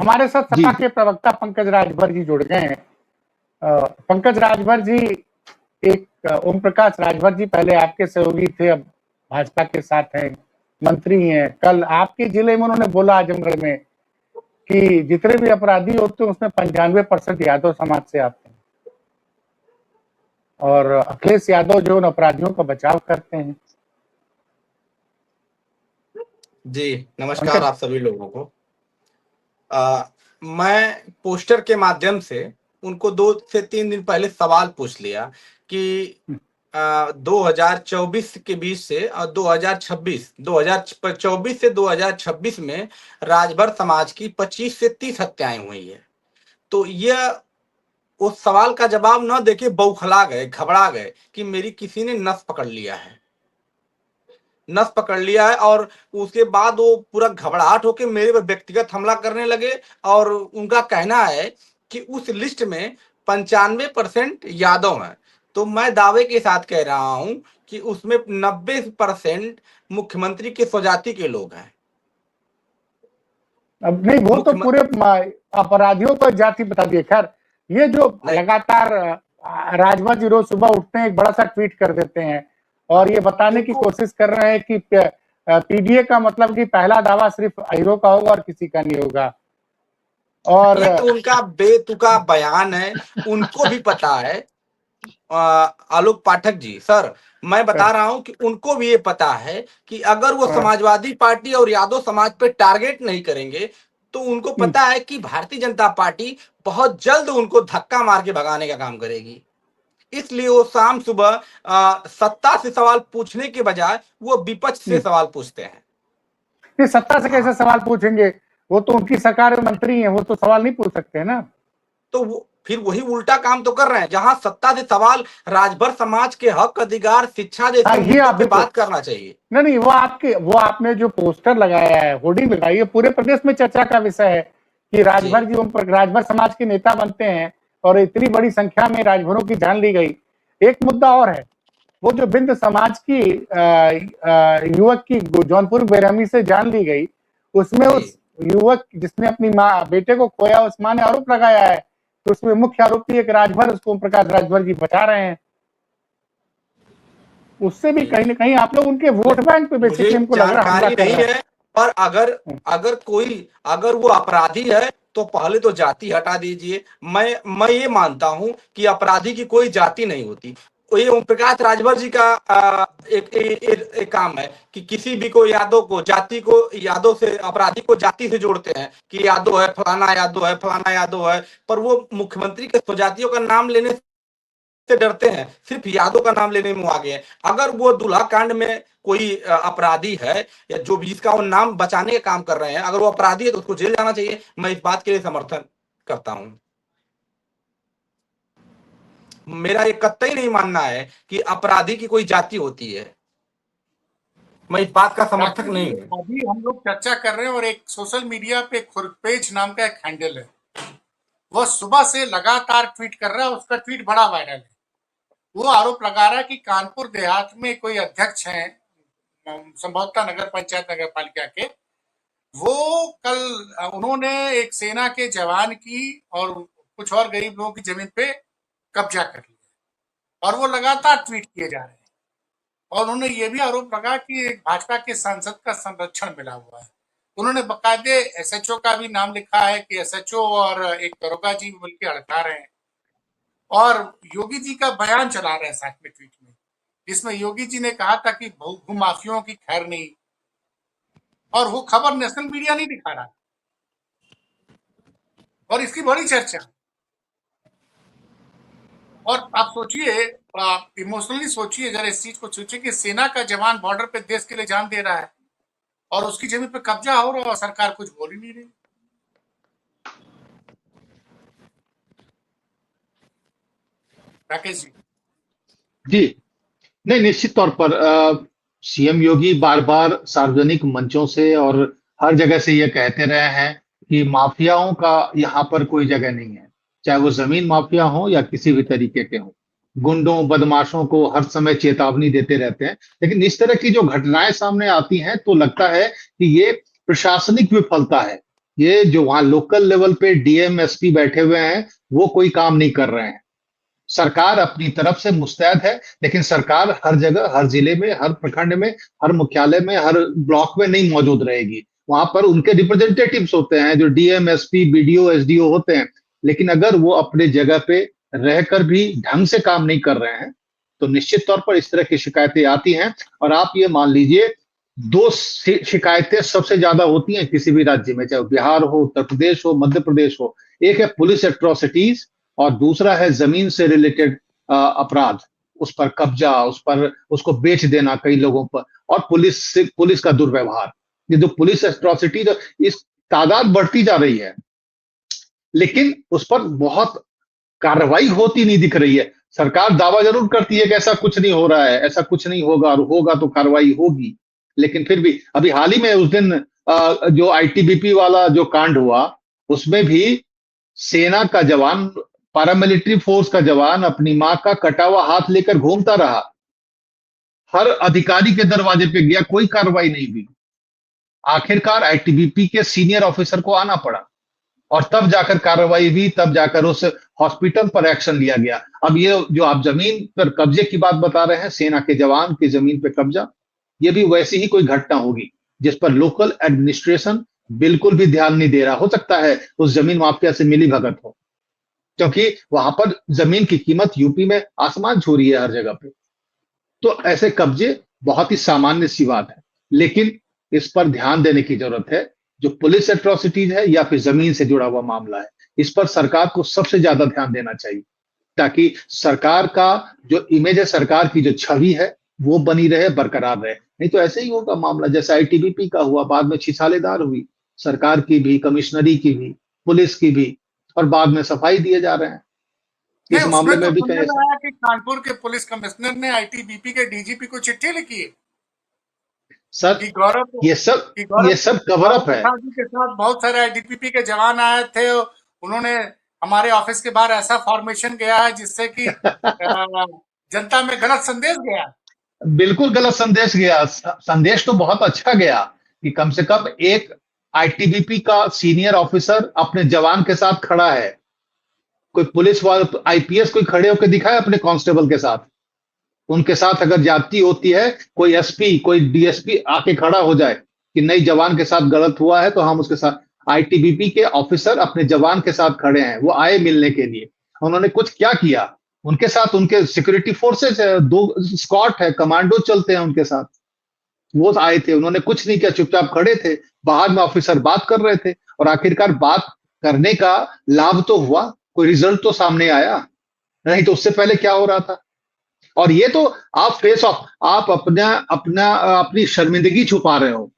हमारे साथ जी सपा के प्रवक्ता पंकज राजभर जी जुड़ गए हैं। पंकज राजभर जी, एक ओम प्रकाश राजभर जी पहले आपके सहयोगी थे, अब भाजपा के साथ हैं, मंत्री हैं। कल आपके जिले में उन्होंने बोला आजमगढ़ में कि जितने भी अपराधी होते हैं उसमें 95% यादव समाज से आते हैं, और अखिलेश यादव जो उन अपराधियों का बचाव करते हैं। जी नमस्कार आप सभी लोगों को। मैं पोस्टर के माध्यम से उनको 2 से 3 दिन पहले सवाल पूछ लिया कि 2024 के बीच से और 2024 से 2026 में राजभर समाज की 25 से 30 हत्याएं हुई है। तो यह उस सवाल का जवाब न देके बौखला गए, घबरा गए कि मेरी किसी ने नस पकड़ लिया है, नस पकड़ लिया है। और उसके बाद वो पूरा घबराहट होकर मेरे पर व्यक्तिगत हमला करने लगे। और उनका कहना है कि उस लिस्ट में 95% यादव हैं। तो मैं दावे के साथ कह रहा हूं कि उसमें 90% मुख्यमंत्री के स्वजाति के लोग हैं। अब नहीं, वो तो पूरे अपराधियों को जाति बता दिए। खैर, ये जो लगातार राजभर जी रोज सुबह उठते हैं, एक बड़ा सा ट्वीट कर देते हैं और ये बताने की कोशिश कर रहे हैं कि पीडीए का मतलब कि पहला दावा सिर्फ अहिरों का होगा और किसी का नहीं होगा। और ये तो उनका बेतुका बयान है, उनको भी पता है। आलोक पाठक जी, सर मैं बता रहा हूं कि उनको भी ये पता है कि अगर वो समाजवादी पार्टी और यादव समाज पे टारगेट नहीं करेंगे तो उनको पता है कि भारतीय जनता पार्टी बहुत जल्द उनको धक्का मार के भगाने का काम करेगी। इसलिए वो शाम सुबह सत्ता से सवाल पूछने के बजाय वो विपक्ष से सवाल पूछते हैं। ये सत्ता से कैसे सवाल पूछेंगे? वो तो उनकी सरकार में मंत्री हैं, वो तो सवाल नहीं पूछ सकते ना। तो वो फिर वही उल्टा काम तो कर रहे हैं, जहां सत्ता से सवाल राजभर समाज के हक, अधिकार, शिक्षा जैसे मुद्दों पे बात करना चाहिए। नहीं, वो आपने जो पोस्टर लगाया है, होर्डिंग लगाई है, पूरे प्रदेश में चर्चा का विषय है कि राजभर जी राजभर समाज के नेता बनते हैं और इतनी बड़ी संख्या में राजभरों की जान ली गई। एक मुद्दा और है, वो जो बिंद समाज की युवक की जौनपुर बेरहमी से जान ली गई, उसमें उस युवक जिसने अपनी माँ बेटे को खोया, उस माँ ने आरोप लगाया है, तो उसमें मुख्य आरोपी एक राजभर, उसको ओम प्रकाश राजभर जी बचा रहे हैं। उससे भी कहीं ना कहीं आप लोग उनके वोट बैंक पे बेसिकली हमको लग रहा है नहीं है। पर अगर वो अपराधी है तो पहले तो जाति हटा दीजिए। मैं ये मानता हूं कि अपराधी की कोई जाति नहीं होती। ये ओम प्रकाश राजभर जी का एक काम है कि किसी भी को यादव को जाति को यादव से अपराधी को जाति से जोड़ते हैं कि यादव है, फलाना यादव है, फलाना यादव है। पर वो मुख्यमंत्री के स्वजातियों का नाम लेने से डरते हैं, सिर्फ यादव का नाम लेने में आगे हैं। अगर वो दूल्हा कांड में कोई अपराधी है या जो भी जिसका वो नाम बचाने का काम कर रहे हैं, अगर वो अपराधी है तो उसको जेल जाना चाहिए। मैं इस बात के लिए समर्थन करता हूं। मेरा ये कतई नहीं मानना है कि अपराधी की कोई जाति होती है। मैं इस बात का समर्थक नहीं हूं। अभी हम लोग चर्चा कर रहे हैं और एक सोशल मीडिया पे खुरपेज नाम का एक हैंडल है, वो सुबह से लगातार ट्वीट कर रहा है। उसका ट्वीट बड़ा वायरल है। वो आरोप लगा रहा है कि कानपुर देहात में कोई अध्यक्ष हैं, संभवतः नगर पंचायत नगर पालिका के, वो कल उन्होंने एक सेना के जवान की और कुछ और गरीब लोगों की जमीन पे कब्जा कर लिया और वो लगातार ट्वीट किए जा रहे हैं। और उन्होंने ये भी आरोप लगा कि एक भाजपा के सांसद का संरक्षण मिला हुआ है। उन्होंने बकायदे एसएचओ का भी नाम लिखा है कि एसएचओ और एक दरोगा जी बल्कि हड़का रहे हैं। और योगी जी का बयान चला रहे हैं साथ में ट्वीट में, जिसमें योगी जी ने कहा था कि भूमाफियों की खैर नहीं। और वो खबर नेशनल मीडिया नहीं दिखा रहा और इसकी बड़ी चर्चा। और आप सोचिए, इमोशनली सोचिए जरा इस चीज को, सोचिए कि सेना का जवान बॉर्डर पे देश के लिए जान दे रहा है और उसकी जमीन पे कब्जा हो रहा है और सरकार कुछ बोल ही नहीं रही। राकेश जी नहीं, निश्चित तौर पर सीएम योगी बार बार सार्वजनिक मंचों से और हर जगह से ये कहते रहे हैं कि माफियाओं का यहाँ पर कोई जगह नहीं है, चाहे वो जमीन माफिया हो या किसी भी तरीके के हो। गुंडों बदमाशों को हर समय चेतावनी देते रहते हैं, लेकिन इस तरह की जो घटनाएं सामने आती हैं तो लगता है कि ये प्रशासनिक विफलता है ये जो वहां लोकल लेवल पे डीएम एसपी बैठे हुए हैं वो कोई काम नहीं कर रहे हैं। सरकार अपनी तरफ से मुस्तैद है, लेकिन सरकार हर जगह, हर जिले में, हर प्रखंड में, हर मुख्यालय में, हर ब्लॉक में नहीं मौजूद रहेगी। वहां पर उनके रिप्रेजेंटेटिव्स होते हैं जो डीएम एसपी बीडीओ एसडीओ होते हैं, लेकिन अगर वो अपने जगह पे रहकर भी ढंग से काम नहीं कर रहे हैं तो निश्चित तौर पर इस तरह की शिकायतें आती हैं। और आप ये मान लीजिए, दो शिकायतें सबसे ज्यादा होती हैं किसी भी राज्य में, चाहे बिहार हो, उत्तर प्रदेश हो, मध्य प्रदेश हो। एक है पुलिस एट्रोसिटीज और दूसरा है जमीन से रिलेटेड अपराध, उस पर कब्जा, उस पर उसको बेच देना कई लोगों पर, और पुलिस का दुर्व्यवहार। ये जो पुलिस एट्रोसिटीज, इस तादाद बढ़ती जा रही है, लेकिन उस पर बहुत कार्रवाई होती नहीं दिख रही है। सरकार दावा जरूर करती है कि ऐसा कुछ नहीं हो रहा है, ऐसा कुछ नहीं होगा, और होगा तो कार्रवाई होगी, लेकिन फिर भी अभी हाल ही में उस दिन जो आईटीबीपी वाला जो कांड हुआ, उसमें भी सेना का जवान, पैरामिलिट्री फोर्स का जवान अपनी मां का कटा हुआ हाथ लेकर घूमता रहा, हर अधिकारी के दरवाजे पे गया, कोई कार्रवाई नहीं हुई। आखिरकार आईटीबीपी के सीनियर ऑफिसर को आना पड़ा और तब जाकर कार्रवाई हुई, तब जाकर उस हॉस्पिटल पर एक्शन लिया गया। अब ये जो आप जमीन पर कब्जे की बात बता रहे हैं, सेना के जवान की जमीन पर कब्जा, ये भी वैसी ही कोई घटना होगी जिस पर लोकल एडमिनिस्ट्रेशन बिल्कुल भी ध्यान नहीं दे रहा। हो सकता है उस जमीन माफिया से मिली भगत हो, क्योंकि वहां पर जमीन की कीमत यूपी में आसमान छू रही है हर जगह पे। तो ऐसे कब्जे बहुत ही सामान्य सी बात है, लेकिन इस पर ध्यान देने की जरूरत है। जो पुलिस एट्रोसिटीज है या फिर जमीन से जुड़ा हुआ मामला है, इस पर सरकार को सबसे ज्यादा ध्यान देना चाहिए, ताकि सरकार का जो इमेज है, सरकार की जो छवि है, वो बनी रहे, बरकरार रहे। नहीं तो ऐसे ही होगा मामला जैसे आईटीबीपी का हुआ, बाद में छिछालेदार हुई, सरकार की भी, कमिश्नरी की भी, पुलिस की भी, और बाद में सफाई दिए जा रहे हैं। इस नहीं, मामले उसमें तो में भी सुनने कहीं में आया कि कानपुर के पुलिस कमिश्नर ने आईटीबीपी के डीजीपी को चिट्ठी लिखी है सर, कि गौरव ये सब कवर अप है। प्रसाद जी के साथ बहुत सारे आईटीबीपी के जवान आए थे, उन्होंने हमारे ऑफिस के बाहर ऐसा फॉर्मेशन गया है जिससे कि जनता में गलत संदेश गया। बिल्कुल गलत संदेश गया। संदेश तो बहुत अच्छा गया कि कम से कम एक आईटीबीपी का सीनियर ऑफिसर अपने जवान के साथ खड़ा है। कोई पुलिस वाला, आईपीएस कोई खड़े होकर दिखाए अपने कांस्टेबल के साथ, उनके साथ अगर जाती होती है, कोई एसपी, कोई डीएसपी आके खड़ा हो जाए कि नहीं, जवान के साथ गलत हुआ है तो हम उसके साथ। आईटीबीपी के ऑफिसर अपने जवान के साथ खड़े हैं, वो आए मिलने के लिए। उन्होंने कुछ क्या किया? उनके साथ उनके सिक्योरिटी फोर्सेस है, 2 स्क्वाड है, कमांडो चलते हैं उनके साथ, वो आए थे। उन्होंने कुछ नहीं किया, चुपचाप खड़े थे। बाहर में ऑफिसर बात कर रहे थे, और आखिरकार बात करने का लाभ तो हुआ, कोई रिजल्ट तो सामने आया, नहीं तो उससे पहले क्या हो रहा था। और ये तो आप फेस ऑफ, आप अपनी शर्मिंदगी छुपा रहे हो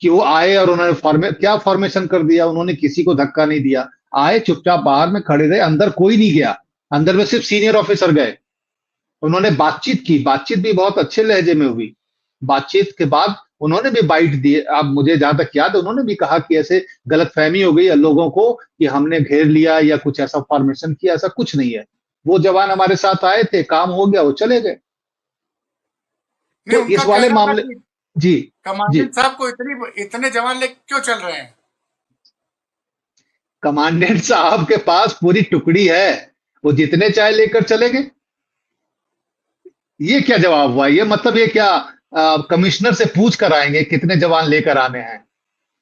कि वो आए और उन्होंने क्या फॉर्मेशन कर दिया। उन्होंने किसी को धक्का नहीं दिया, आए चुपचाप बाहर में खड़े रहे, अंदर कोई नहीं गया, अंदर में सिर्फ सीनियर ऑफिसर गए। उन्होंने बातचीत की, बातचीत भी बहुत अच्छे लहजे में हुई। बातचीत के बाद उन्होंने भी बाइट दिए। अब मुझे जहां तक याद है, उन्होंने भी कहा कि ऐसे गलतफहमी हो गई है लोगों को कि हमने घेर लिया या कुछ ऐसा फॉर्मेशन किया, ऐसा कुछ नहीं है। वो जवान हमारे साथ आए थे, काम हो गया, वो चले गए। तो इस वाले मामले, जी कमांडेंट साहब को इतने जवान लेके क्यों चल रहे हैं? कमांडेंट साहब के पास पूरी टुकड़ी है, वो जितने चाहे लेकर चले गए। ये क्या जवाब हुआ? ये मतलब ये क्या कमिश्नर से पूछ कर आएंगे कितने जवान लेकर आने हैं?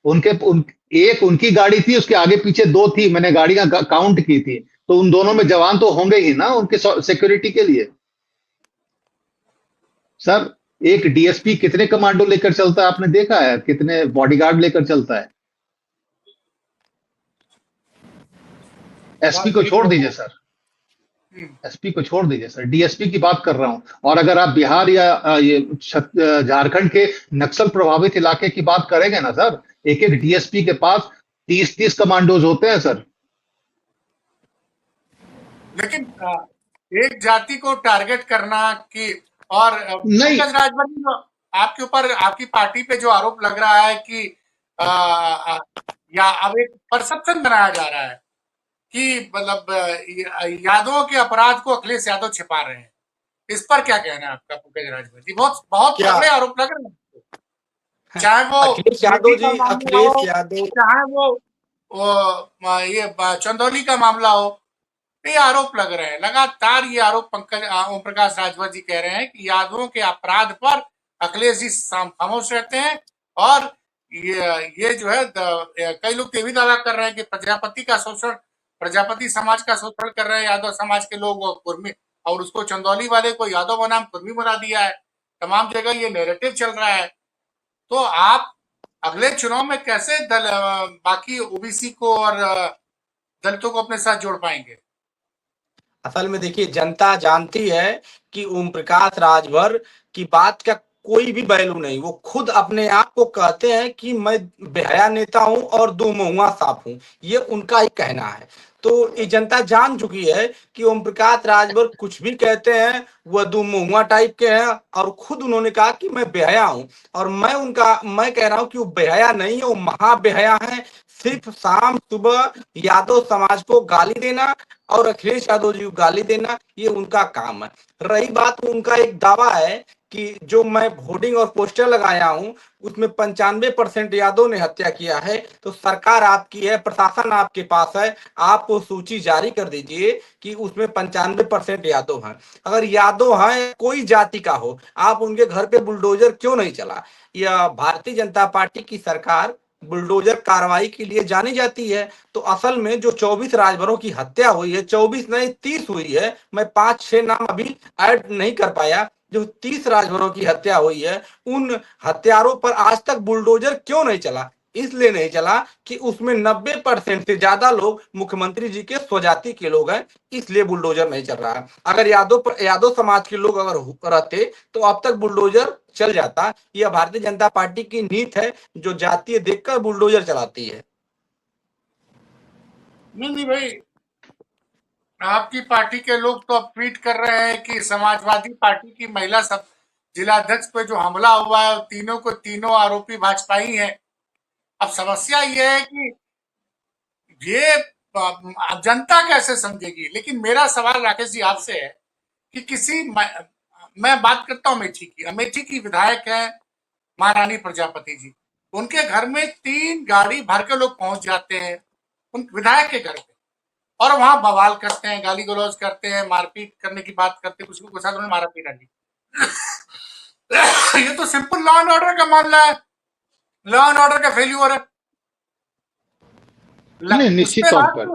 एक उनकी गाड़ी थी, उसके आगे पीछे 2 थी, मैंने गाड़ियां काउंट की थी, तो उन दोनों में जवान तो होंगे ही ना उनके सिक्योरिटी के लिए। सर, एक डीएसपी कितने कमांडो लेकर चलता है, आपने देखा है? कितने बॉडीगार्ड लेकर चलता है? एसपी को छोड़ दीजिए सर, एसपी को छोड़ दीजिए सर, डीएसपी की बात कर रहा हूं। और अगर आप बिहार या ये झारखंड के नक्सल प्रभावित इलाके की बात करेंगे ना सर, एक एक डीएसपी के पास 30-30 कमांडोज होते हैं सर। लेकिन एक जाति को टारगेट करना कि, और नहीं, पंकज राजभर जी, आपके ऊपर, आपकी पार्टी पे जो आरोप लग रहा है कि या अब एक परसेप्शन बनाया जा रहा है कि मतलब यादवों के अपराध को अखिलेश यादव छिपा रहे हैं, इस पर क्या कहना है आपका पंकज राजभर जी? बहुत बहुत क्या? तगड़े आरोप लग रहे हैं। चाहे वो अखिलेश यादव ईडी का जी, मामला अखिलेश हो, यादव चाहे वो ये चंदौली का मामला हो, ये आरोप लग रहे हैं लगातार। ये आरोप ओम प्रकाश राजभर जी कह रहे हैं कि यादवों के अपराध पर अखिलेश जी खामोश रहते हैं। और ये जो है कई लोग ये भी दावा कर रहे हैं कि प्रजापति समाज का शोषण कर रहे हैं यादव समाज के लोग, और कुर्मी, और उसको चंदौली वाले को यादव बनाम कुर्मी बना दिया है। तमाम जगह ये नैरेटिव चल रहा है। तो आप अगले चुनाव में कैसे बाकी ओबीसी को और दलितों को अपने साथ जोड़ पाएंगे? असल में देखिए, जनता जानती है कि ओम प्रकाश राजभर की बात का कोई भी वैल्यू नहीं। वो खुद अपने आप को कहते हैं कि मैं बेहया नेता हूं और दो मुहुआ सांप हूं, ये उनका ही कहना है। तो ये जनता जान चुकी है कि ओम प्रकाश राजभर कुछ भी कहते हैं वह दो मुहुआ टाइप के हैं, और खुद उन्होंने कहा कि मैं बेहया हूं। और मैं कह रहा हूं कि वो बेहया नहीं है, वो महा बेहया है। सिर्फ शाम सुबह यादव समाज को गाली देना और अखिलेश यादव जी को गाली देना, ये उनका काम है। रही बात, उनका एक दावा है कि जो मैं होर्डिंग और पोस्टर लगाया हूं उसमें 95% यादव ने हत्या किया है। तो सरकार आपकी है, प्रशासन आपके पास है, आप वो सूची जारी कर दीजिए कि उसमें 95% यादव हैं। अगर यादव हैं, कोई जाति का हो, आप उनके घर पे बुलडोजर क्यों नहीं चला? यह भारतीय जनता पार्टी की सरकार बुलडोजर कार्रवाई के लिए जानी जाती है। तो असल में जो 24 राजभरों की हत्या हुई है, 24 नहीं 30 हुई है, मैं 5-6 नाम अभी ऐड नहीं कर पाया, जो 30 राजभरों की हत्या हुई है, उन हत्यारों पर आज तक बुलडोजर क्यों नहीं चला? इसलिए नहीं चला कि उसमें 90% से ज्यादा लोग मुख्यमंत्री जी के स्वजाति के लोग हैं, इसलिए बुलडोजर नहीं चल रहा है। अगर यादव समाज के लोग अगर रहते तो अब तक बुलडोजर चल जाता। यह भारतीय जनता पार्टी की नीति है, जो जातीय देखकर बुलडोजर चलाती है। नहीं भाई, आपकी पार्टी के लोग तो अब ट्वीट कर रहे हैं कि समाजवादी पार्टी की महिला सब जिलाध्यक्ष पे जो हमला हुआ है, तीनों आरोपी भाजपाई हैं। अब समस्या ये है कि ये जनता कैसे समझेगी? लेकिन मेरा सवाल राकेश जी आपसे है कि मैं बात करता हूं अमेठी की विधायक है महारानी प्रजापति जी। उनके घर में 3 गाड़ी भर के लोग पहुंच जाते हैं उन विधायक के घर पे, और वहां बवाल करते हैं, गाली गलौज करते हैं, मारपीट करने की बात करते हैं, कुछ लोग के साथ उन्होंने मारा पीटा भी। ये तो सिंपल लॉ एंड ऑर्डर का मामला है, लॉ एंड ऑर्डर का फेल्यूर है। नहीं, निश्चित तौर पर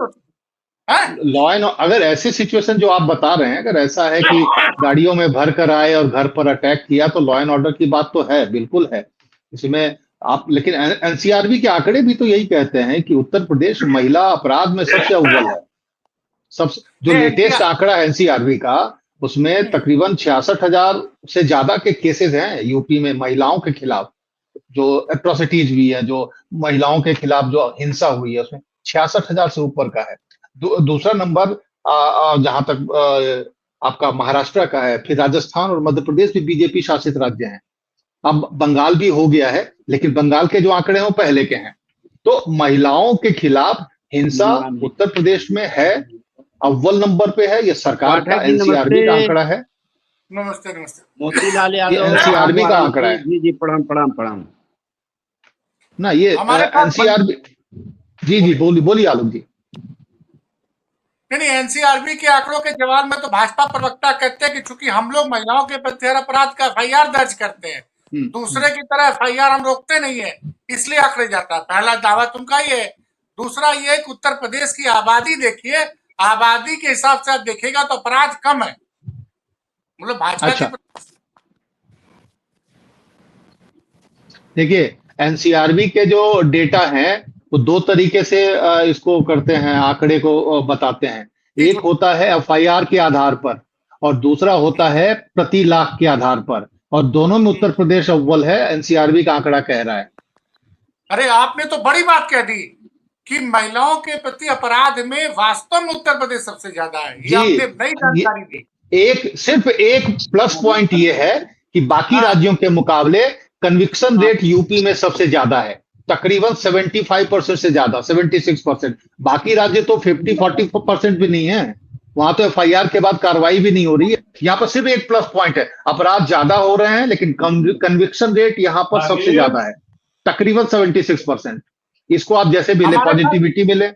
लॉ एंड, अगर ऐसे सिचुएशन जो आप बता रहे हैं, अगर ऐसा है कि गाड़ियों में भर कर आए और घर पर अटैक किया, तो लॉ एंड ऑर्डर की बात तो है, बिल्कुल है इसमें आप। लेकिन एनसीआरबी के आंकड़े भी तो यही कहते हैं कि उत्तर प्रदेश महिला अपराध में सबसे अव्वल है। जो लेटेस्ट आंकड़ा है एनसीआरबी का, उसमें तकरीबन 66,000 से ज्यादा के केसेस हैं यूपी में महिलाओं के खिलाफ, जो एट्रोसिटीज हुई है, जो महिलाओं के खिलाफ जो हिंसा हुई है, उसमें 66,000 से ऊपर का है। दूसरा नंबर जहां तक आपका महाराष्ट्र का है, फिर राजस्थान और मध्य प्रदेश भी बीजेपी शासित राज्य हैं। अब बंगाल भी हो गया है, लेकिन बंगाल के जो आंकड़े हैं वो पहले के हैं। तो महिलाओं के खिलाफ हिंसा उत्तर प्रदेश में है, अव्वल नंबर पे है। ये सरकार का एनसीआरबी का आंकड़ा है। नमस्ते मोतीलाल यादव, एनसीआरबी का आंकड़ा है। जी प्रणाम ना, ये एनसीआरबी। जी बोलिए आलोक जी। नहीं, एनसीआरबी के आंकड़ों के जवाब में तो भाजपा प्रवक्ता कहते हैं कि चूंकि हम लोग महिलाओं के प्रति अपराध का एफआईआर दर्ज करते हैं, दूसरे की तरह एफआईआर हम रोकते नहीं है, इसलिए आंकड़े जाता है। पहला दावा तुमका ये है। दूसरा ये कि उत्तर प्रदेश की आबादी देखिए, आबादी के हिसाब से आप देखिएगा तो अपराध कम है, मतलब भाजपा अच्छा, देखिए एनसीआरबी के जो डेटा हैं वो 2 तरीके से इसको करते हैं, आंकड़े को बताते हैं। एक होता है एफआईआर के आधार पर और दूसरा होता है प्रति लाख के आधार पर, और दोनों में उत्तर प्रदेश अव्वल है, एनसीआरबी का आंकड़ा कह रहा है। अरे आपने तो बड़ी बात कह दी कि महिलाओं के प्रति अपराध में वास्तव में उत्तर प्रदेश सबसे ज्यादा है। ये आपने नई जानकारी दी। सिर्फ एक प्लस पॉइंट ये है कि बाकी राज्यों के मुकाबले कन्विक्शन रेट यूपी में सबसे ज्यादा है, तकरीबन 75% से ज्यादा, 76%। बाकी राज्य तो 50-40% भी नहीं है, वहां तो एफआईआर के बाद कार्रवाई भी नहीं हो रही है। यहाँ पर सिर्फ एक प्लस पॉइंट है, अपराध ज्यादा हो रहे हैं लेकिन कन्विक्शन रेट यहाँ पर सबसे ज्यादा है। तकरीबन 76%। इसको आप जैसे भी ले, हमारे पास पॉजिटिविटी मिले